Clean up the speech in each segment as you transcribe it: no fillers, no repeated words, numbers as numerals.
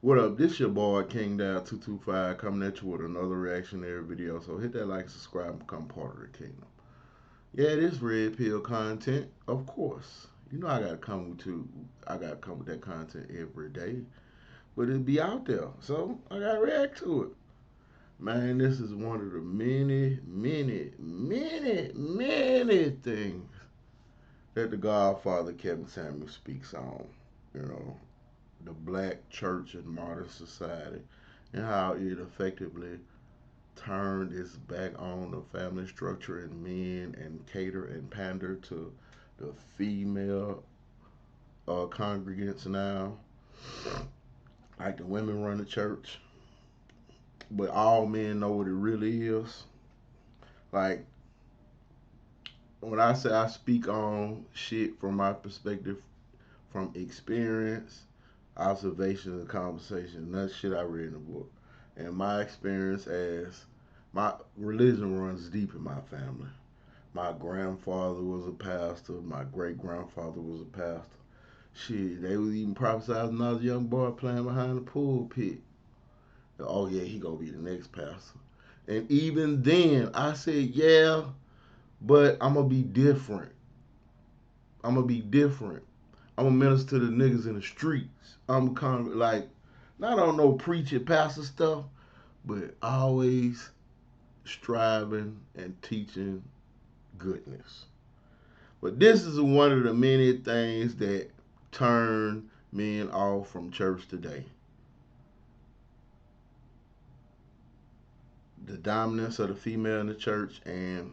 What up? This your boy King Down 225 coming at you with another reactionary video. So hit that like, subscribe, and become part of the kingdom. Yeah, this red pill content, of course. You know I gotta come with that content every day. But it be out there. So I gotta react to it. Man, this is one of the many things that the Godfather Kevin Samuel speaks on. You know, the black church in modern society and how it effectively turned its back on the family structure and men and cater and pander to the female congregants now. Like the women run the church, but all men know what it really is. Like when I say I speak on shit from my perspective, from experience, observation, and conversation, that's shit I read in the book. And my experience as my religion runs deep in my family. My grandfather was a pastor. My great grandfather was a pastor. Shit, they was even prophesizing when I was a young boy playing behind the pulpit. Oh yeah, he gonna be the next pastor. And even then, I said, yeah, but I'm gonna be different. I'm gonna be different. I'm gonna minister to the niggas in the streets. I'm kind of like, not on no preaching pastor stuff, but always striving and teaching goodness. But this is one of the many things that turn men off from church today. The dominance of the female in the church and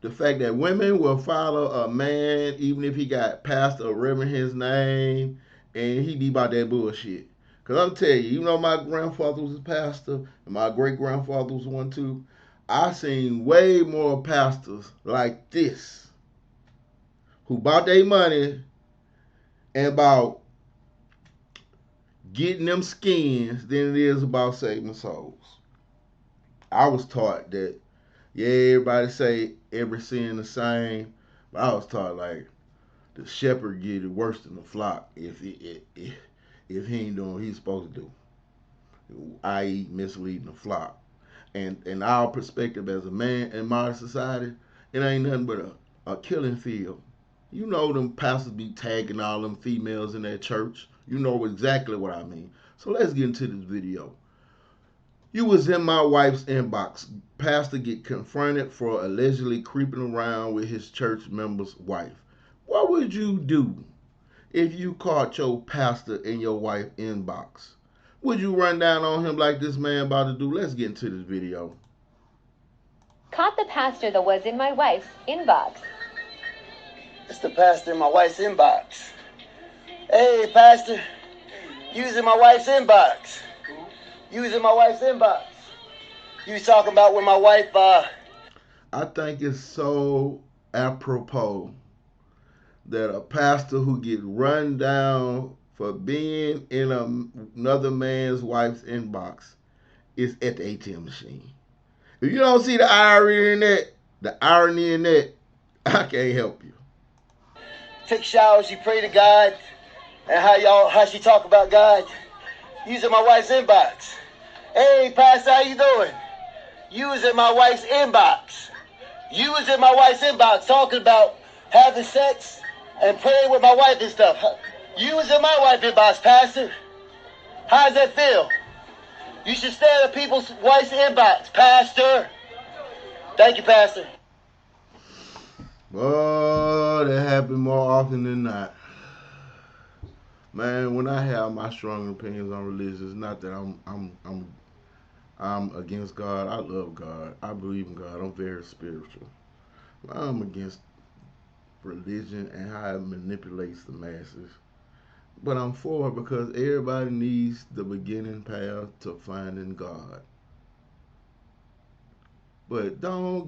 the fact that women will follow a man even if he got pastor or reverend his name and he be about that bullshit. Cause I'm telling you, my grandfather was a pastor and my great grandfather was one too. I seen way more pastors like this who bought their money and about getting them skins than it is about saving souls. I was taught that, yeah, everybody say every sin the same, but I was taught like the shepherd get it worse than the flock if he ain't doing what he's supposed to do, i.e., misleading the flock. And in our perspective as a man in modern society, it ain't nothing but a killing field. You know them pastors be tagging all them females in their church. You know exactly what I mean. So let's get into this video. You was in my wife's inbox. Pastor get confronted for allegedly creeping around with his church member's wife. What would you do if you caught your pastor in your wife inbox? Would you run down on him like this man about to do? Let's get into this video. Caught the pastor that was in my wife's inbox. It's the pastor in my wife's inbox. Hey, pastor, using my wife's inbox. Using my wife's inbox. You was talking about when my wife, I think it's so apropos that a pastor who get run down for being in another man's wife's inbox is at the ATM machine. If you don't see the irony in that, I can't help you. take showers, you pray to God, and how she talk about God. Using my wife's inbox. Hey, pastor, how you doing? Using my wife's inbox. Using my wife's inbox, talking about having sex and praying with my wife and stuff. Using my wife's inbox, pastor. How does that feel? You should stay at people's wife's inbox, pastor. Thank you, pastor. Oh, that happens more often than not. Man, when I have my strong opinions on religion, it's not that I'm against God. I love God. I believe in God. I'm very spiritual. I'm against religion and how it manipulates the masses. But I'm for it because everybody needs the beginning path to finding God. But don't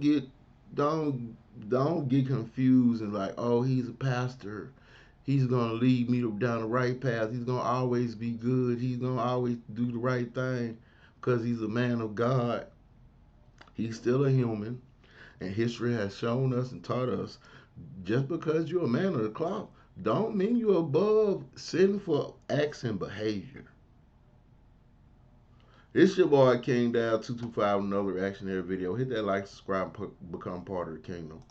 don't get confused and like, oh, he's a pastor. He's gonna lead me down the right path. He's gonna always be good. He's gonna always do the right thing because he's a man of God. He's still a human, and history has shown us and taught us just because you're a man of the cloth don't mean you're above sinful acts and behavior. It's your boy King Down 225, another reactionary video. Hit that like, subscribe, become part of the kingdom.